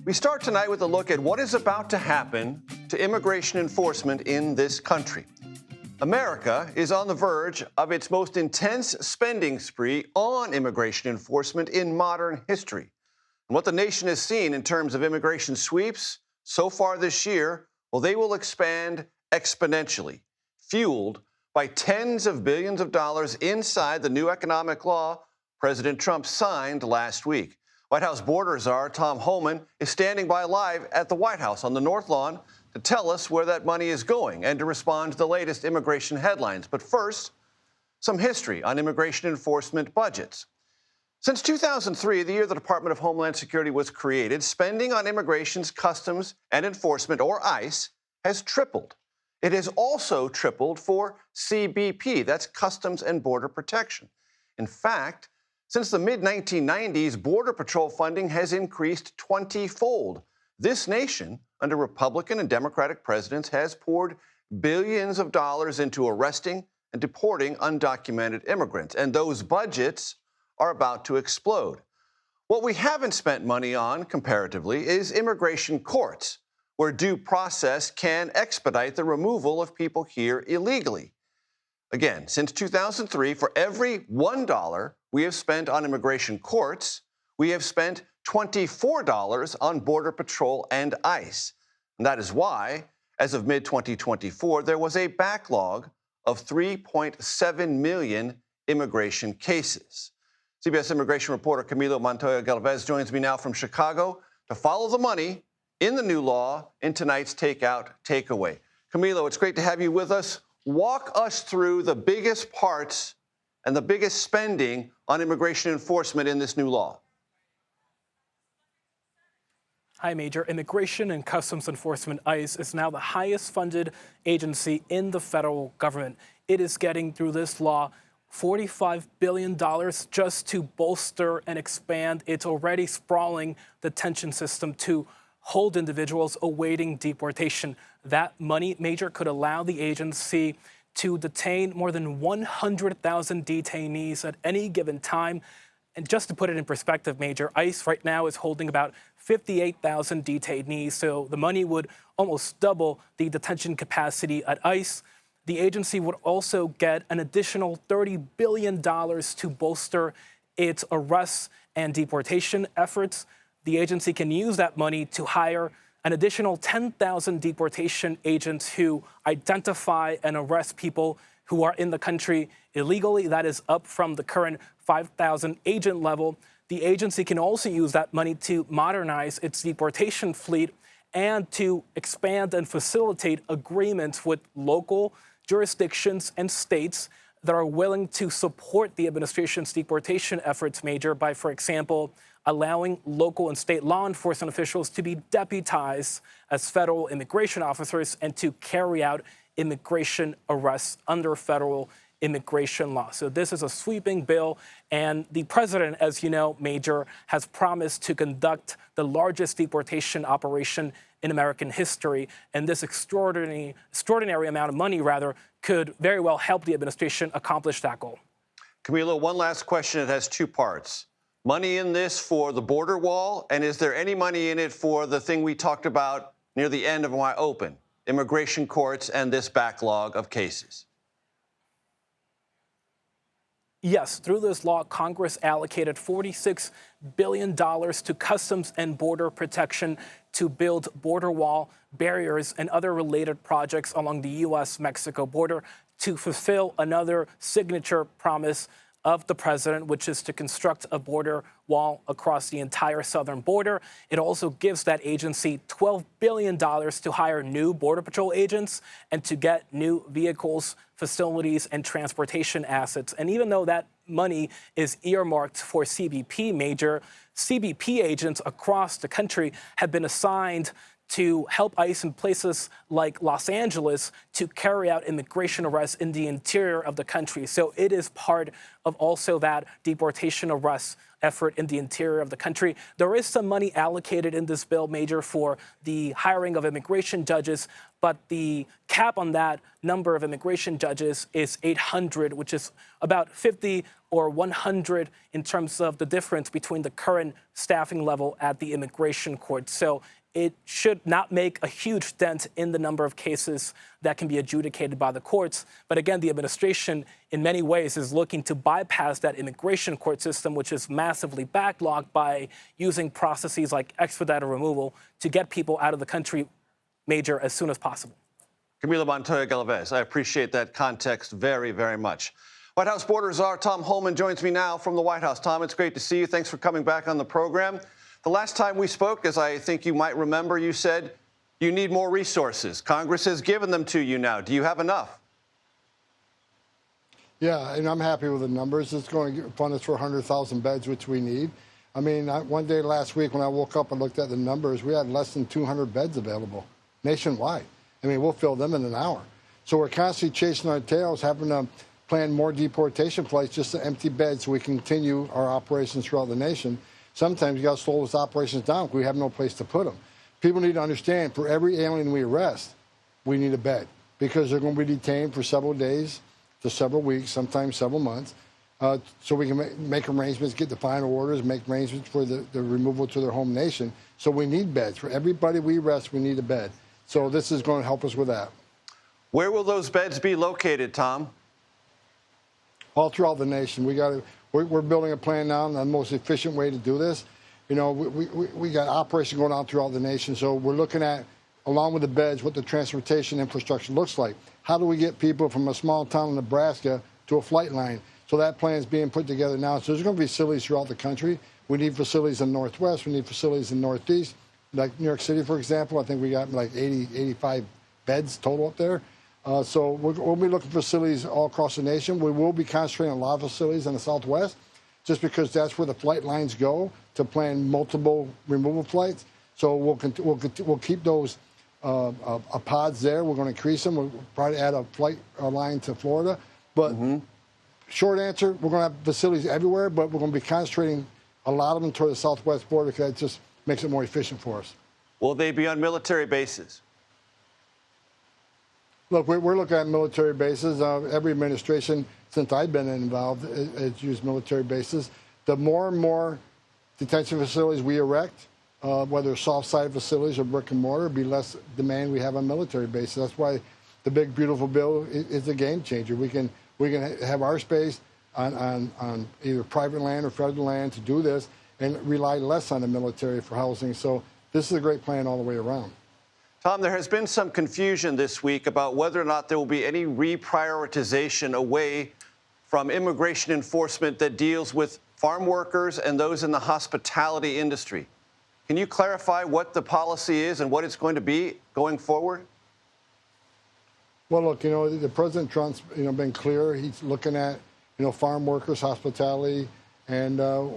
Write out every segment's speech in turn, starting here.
We start tonight with a look at what is about to happen to immigration enforcement in this country. America is on the verge of its most intense spending spree on immigration enforcement in modern history. And what the nation has seen in terms of immigration sweeps so far this year, well, they will expand exponentially, fueled by tens of billions of dollars inside the new economic law President Trump signed last week. White House border czar Tom Homan is standing by live at the White House on the North Lawn to tell us where that money is going and to respond to the latest immigration headlines. But first, some history on immigration enforcement budgets. Since 2003, the year the Department of Homeland Security was created, spending on immigration's customs and enforcement, or ICE, has tripled. It has also tripled for CBP, that's Customs and Border Protection. In fact, since the mid-1990s, Border Patrol funding has increased 20-fold. This nation, under Republican and Democratic presidents, has poured billions of dollars into arresting and deporting undocumented immigrants, and those budgets are about to explode. What we haven't spent money on, comparatively, is immigration courts, where due process can expedite the removal of people here illegally. Again, since 2003, for every $1 we have spent on immigration courts, we have spent $24 on Border Patrol and ICE. And that is why, as of mid-2024, there was a backlog of 3.7 million immigration cases. CBS immigration reporter Camilo Montoya-Galvez joins me now from Chicago to follow the money in the new law in tonight's Takeout Takeaway. Camilo, it's great to have you with us. Walk us through the biggest parts and the biggest spending on immigration enforcement in this new law. Hi, Major. Immigration and Customs Enforcement, ICE, is now the highest funded agency in the federal government. It is getting, through this law, $45 billion just to bolster and expand its already sprawling detention system to hold individuals awaiting deportation. That money, Major, could allow the agency to detain more than 100,000 detainees at any given time. And just to put it in perspective, Major, ICE right now is holding about 58,000 detainees, so the money would almost double the detention capacity at ICE. The agency would also get an additional $30 billion to bolster its arrests and deportation efforts. The agency can use that money to hire an additional 10,000 deportation agents who identify and arrest people who are in the country illegally. That is up from the current 5,000 agent level. The agency can also use that money to modernize its deportation fleet and to expand and facilitate agreements with local jurisdictions and states that are willing to support the administration's deportation efforts, Major, by, for example, allowing local and state law enforcement officials to be deputized as federal immigration officers and to carry out immigration arrests under federal immigration law. So this is a sweeping bill, and the president, as you know, Major, has promised to conduct the largest deportation operation in American history, and this extraordinary amount of money, could very well help the administration accomplish that goal. Camilo, one last question. It has two parts. Money in this for the border wall, and is there any money in it for the thing we talked about near the end of my open, immigration courts and this backlog of cases? Yes, through this law, Congress allocated $46 billion to Customs and Border Protection to build border wall, barriers, and other related projects along the U.S.-Mexico border to fulfill another signature promise of the president, which is to construct a border wall across the entire southern border. It also gives that agency $12 billion to hire new Border Patrol agents and to get new vehicles, facilities, and transportation assets. And even though that money is earmarked for CBP, Major, CBP agents across the country have been assigned to help ICE in places like Los Angeles to carry out immigration arrests in the interior of the country. So it is part of also that deportation arrest effort in the interior of the country. There is some money allocated in this bill, Major, for the hiring of immigration judges, but the cap on that number of immigration judges is 800, which is about 50 or 100 in terms of the difference between the current staffing level at the immigration court. So it should not make a huge dent in the number of cases that can be adjudicated by the courts. But again, the administration, in many ways, is looking to bypass that immigration court system, which is massively backlogged, by using processes like expedited removal to get people out of the country, Major, as soon as possible. Camilo Montoya-Galvez, I appreciate that context very, very much. White House border czar Tom Homan joins me now from the White House. Tom, it's great to see you. Thanks for coming back on the program. The last time we spoke, as I think you might remember, you said you need more resources. Congress has given them to you now. Do you have enough? Yeah, and I'm happy with the numbers. It's going to fund us for 100,000 beds, which we need. I mean, one day last week when I woke up and looked at the numbers, we had less than 200 beds available nationwide. I mean, we'll fill them in an hour. So we're constantly chasing our tails, having to plan more deportation flights just to empty beds so we can continue our operations throughout the nation. Sometimes you got to slow those operations down because we have no place to put them. People need to understand, for every alien we arrest, we need a bed because they're going to be detained for several days to several weeks, sometimes several months, so we can make arrangements, get the final orders, make arrangements for the removal to their home nation. So we need beds. For everybody we arrest, we need a bed. So this is going to help us with that. Where will those beds be located, Tom? All throughout the nation. We're building a plan now on the most efficient way to do this. You know, we got operations going on throughout the nation, so we're looking at, along with the beds, what the transportation infrastructure looks like. How do we get people from a small town in Nebraska to a flight line? So that plan is being put together now. So there's going to be facilities throughout the country. We need facilities in the Northwest. We need facilities in the Northeast. Like New York City, for example, I think we got like 80, 85 beds total up there. So we'll be looking for facilities all across the nation. We will be concentrating on a lot of facilities in the Southwest, just because that's where the flight lines go to plan multiple removal flights. So we'll keep those pods there. We're going to increase them. We'll probably add a flight line to Florida. But short answer, we're going to have facilities everywhere, but we're going to be concentrating a lot of them toward the Southwest border because that just makes it more efficient for us. Will they be on military bases? Look, we're looking at military bases. Every administration since I've been involved has used military bases. The more and more detention facilities we erect, whether soft-sided facilities or brick and mortar, be less demand we have on military bases. That's why the big, beautiful bill is a game changer. We can have our space on either private land or federal land to do this and rely less on the military for housing. So this is a great plan all the way around. Tom, there has been some confusion this week about whether or not there will be any reprioritization away from immigration enforcement that deals with farm workers and those in the hospitality industry. Can you clarify what the policy is and what it's going to be going forward? Well, look, the President Trump's, been clear. He's looking at, farm workers, hospitality, and a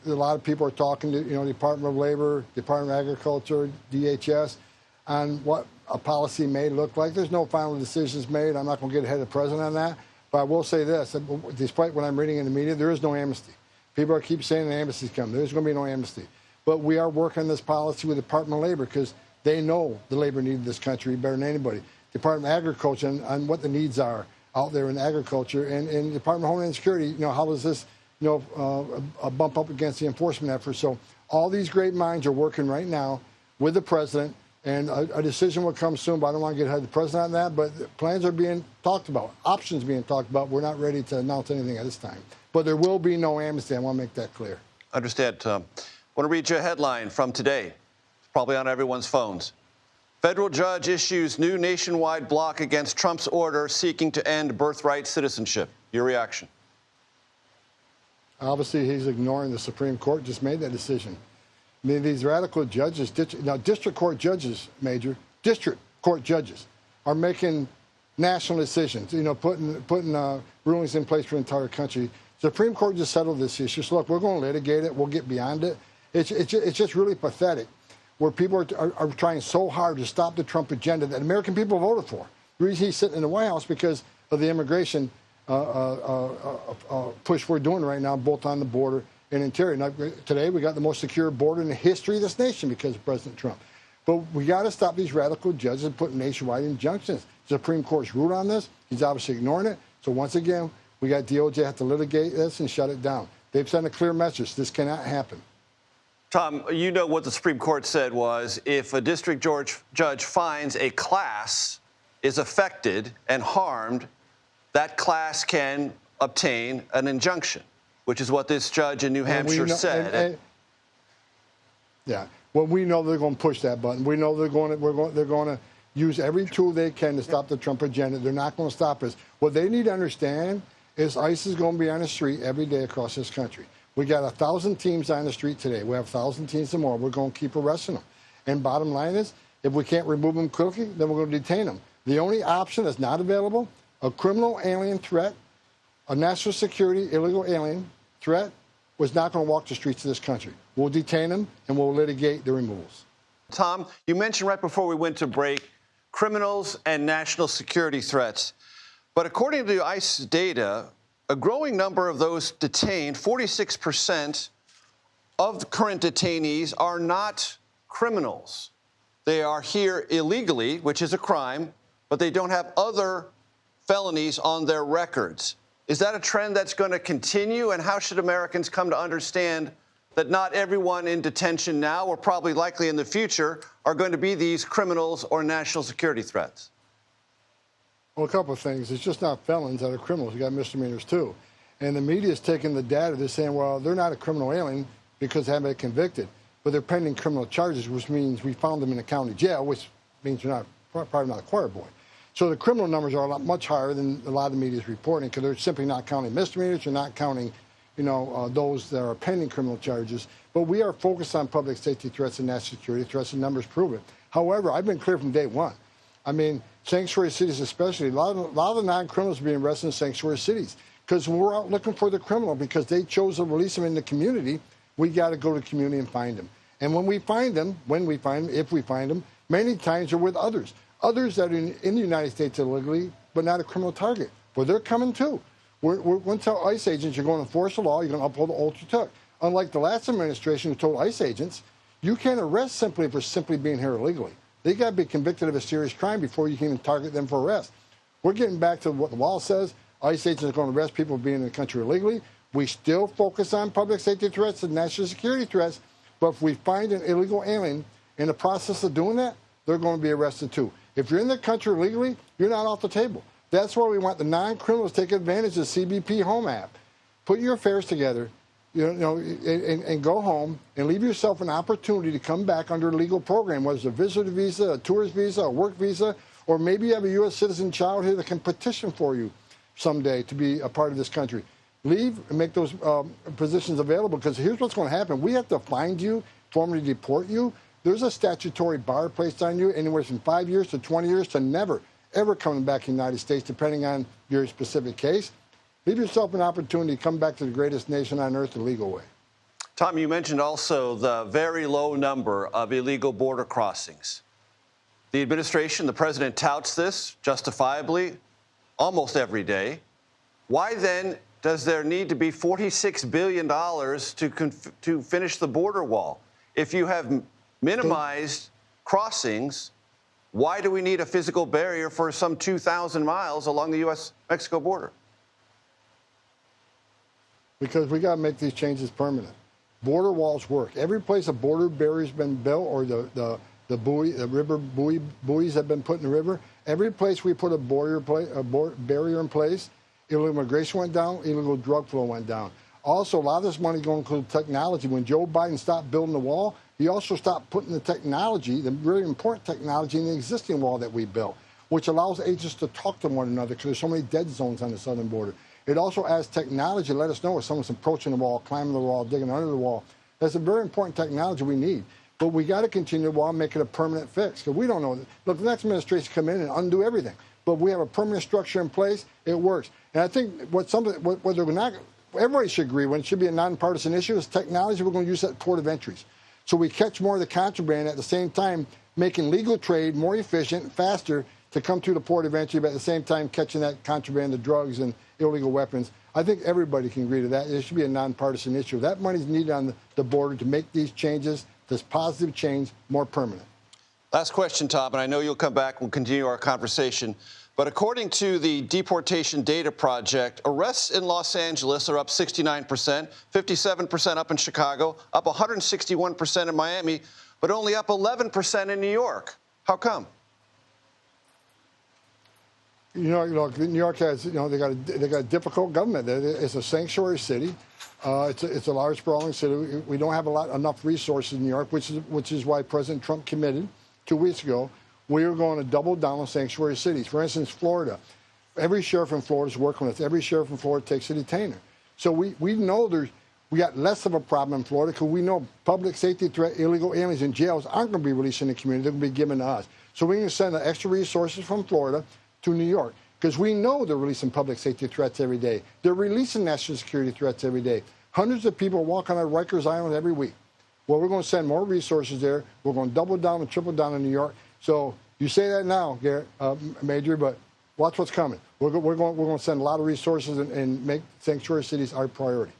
lot of people are talking to, Department of Labor, Department of Agriculture, DHS, on what a policy may look like. There's no final decisions made. I'm not going to get ahead of the president on that. But I will say this, despite what I'm reading in the media, there is no amnesty. People keep saying an amnesty's coming. There's going to be no amnesty. But we are working on this policy with the Department of Labor because they know the labor need of this country better than anybody. Department of Agriculture and what the needs are out there in agriculture. And the Department of Homeland Security, how does this, bump up against the enforcement effort? So all these great minds are working right now with the president. And a decision will come soon, but I don't want to get ahead of the president on that. But plans are being talked about, options being talked about. We're not ready to announce anything at this time. But there will be no amnesty. I want to make that clear. Understand. I want to read you a headline from today. It's probably on everyone's phones. Federal judge issues new nationwide block against Trump's order seeking to end birthright citizenship. Your reaction? Obviously, he's ignoring the Supreme Court. Just made that decision. I mean, these radical judges, district court judges, Major, district court judges are making national decisions, putting rulings in place for the entire country. The Supreme Court just settled this issue. So, look, we're going to litigate it. We'll get beyond it. It's just really pathetic where people are trying so hard to stop the Trump agenda that American people voted for. The reason he's sitting in the White House because of the immigration push we're doing right now, both on the border and interior. Now, today, we got the most secure border in the history of this nation because of President Trump. But we got to stop these radical judges and put nationwide injunctions. The Supreme Court's ruled on this. He's obviously ignoring it. So once again, we got DOJ have to litigate this and shut it down. They've sent a clear message. This cannot happen. Tom, you know what the Supreme Court said was if a district judge finds a class is affected and harmed, that class can obtain an injunction, which is what this judge in New Hampshire said. Yeah, well, we know they're going to push that button. We know they're going to use every tool they can to stop the Trump agenda. They're not going to stop us. What they need to understand is ICE is going to be on the street every day across this country. We got 1,000 teams on the street today. We have 1,000 teams tomorrow. We're going to keep arresting them. And bottom line is, if we can't remove them quickly, then we're going to detain them. The only option that's not available, a criminal alien threat, a national security illegal alien threat, was not going to walk the streets of this country. We'll detain them, and we'll litigate the removals. Tom, you mentioned right before we went to break criminals and national security threats. But according to ICE data, a growing number of those detained, 46% of the current detainees, are not criminals. They are here illegally, which is a crime, but they don't have other felonies on their records. Is that a trend that's going to continue? And how should Americans come to understand that not everyone in detention now, or probably likely in the future, are going to be these criminals or national security threats? Well, a couple of things. It's just not felons that are criminals. You got misdemeanors, too. And the media is taking the data. They're saying, well, they're not a criminal alien because they haven't been convicted. But they're pending criminal charges, which means we found them in the county jail, which means they're probably not a choir boy. So the criminal numbers are much higher than a lot of the media is reporting because they're simply not counting misdemeanors. They're not counting, those that are pending criminal charges. But we are focused on public safety threats and national security threats, and numbers prove it. However, I've been clear from day one. I mean, sanctuary cities especially, a lot of the non-criminals are being arrested in sanctuary cities because we're out looking for the criminal because they chose to release them in the community. We got to go to the community and find them. And when we find them, if we find them, many times they're with others that are in the United States illegally, but not a criminal target. Well, they're coming too. Once our ICE agents, you're going to enforce the law, you're going to uphold the oath you took. Unlike the last administration who told ICE agents, you can't arrest simply for simply being here illegally. They got to be convicted of a serious crime before you can even target them for arrest. We're getting back to what the law says. ICE agents are going to arrest people being in the country illegally. We still focus on public safety threats and national security threats, but if we find an illegal alien in the process of doing that, they're going to be arrested too. If you're in the country illegally, you're not off the table. That's why we want the non-criminals to take advantage of the CBP Home app. Put your affairs together, and go home and leave yourself an opportunity to come back under a legal program, whether it's a visitor visa, a tourist visa, a work visa, or maybe you have a U.S. citizen child here that can petition for you someday to be a part of this country. Leave and make those positions available, because here's what's going to happen. We have to find you, formally deport you. There's a statutory bar placed on you, anywhere from 5 years to 20 years to never, ever coming back to the United States, depending on your specific case. Leave yourself an opportunity to come back to the greatest nation on earth the legal way. Tom, you mentioned also the very low number of illegal border crossings. The administration, the president touts this justifiably almost every day. Why then does there need to be $46 billion to finish the border wall? If you have minimized crossings, why do we need a physical barrier for some 2,000 miles along the U.S.-Mexico border? Because we got to make these changes permanent. Border walls work. Every place a border barrier's been built, or the river buoys have been put in the river, every place we put a barrier in place, illegal immigration went down, illegal drug flow went down. Also, a lot of this money going to include technology. When Joe Biden stopped building the wall, he also stopped putting the technology, the really important technology, in the existing wall that we built, which allows agents to talk to one another because there's so many dead zones on the southern border. It also adds technology to let us know if someone's approaching the wall, climbing the wall, digging under the wall. That's a very important technology we need. But we got to continue the wall and make it a permanent fix, because we don't know. Look, the next administration come in and undo everything. But we have a permanent structure in place. It what I think everybody should agree when it should be a nonpartisan issue is technology we're going to use at port of entries. So we catch more of the contraband at the same time, making legal trade more efficient, faster to come through the port eventually, but at the same time catching that contraband of drugs and illegal weapons. I think everybody can agree to that. It should be a nonpartisan issue. That money is needed on the border to make these changes, this positive change, more permanent. Last question, Tom, and I know you'll come back. We'll continue our conversation. But according to the Deportation Data Project, arrests in Los Angeles are up 69%, 57% up in Chicago, up 161% in Miami, but only up 11% in New York. How come? New York has, they got a difficult government. It's a sanctuary city. It's a large, sprawling city. We don't have enough resources in New York, which is why President Trump committed 2 weeks ago. We are going to double down on sanctuary cities. For instance, Florida. Every sheriff in Florida is working with us. Every sheriff in Florida takes a detainer. So we know we got less of a problem in Florida because we know public safety threat, illegal aliens in jails aren't going to be released in the community. They're going to be given to us. So we're going to send the extra resources from Florida to New York because we know they're releasing public safety threats every day. They're releasing national security threats every day. Hundreds of people walk on Rikers Island every week. Well, we're going to send more resources there. We're going to double down and triple down in New York. So you say that now, Garrett, Major, but watch what's coming. We're going to send a lot of resources and make sanctuary cities our priority.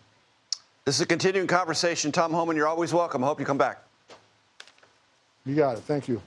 This is a continuing conversation. Tom Homan, you're always welcome. I hope you come back. You got it. Thank you.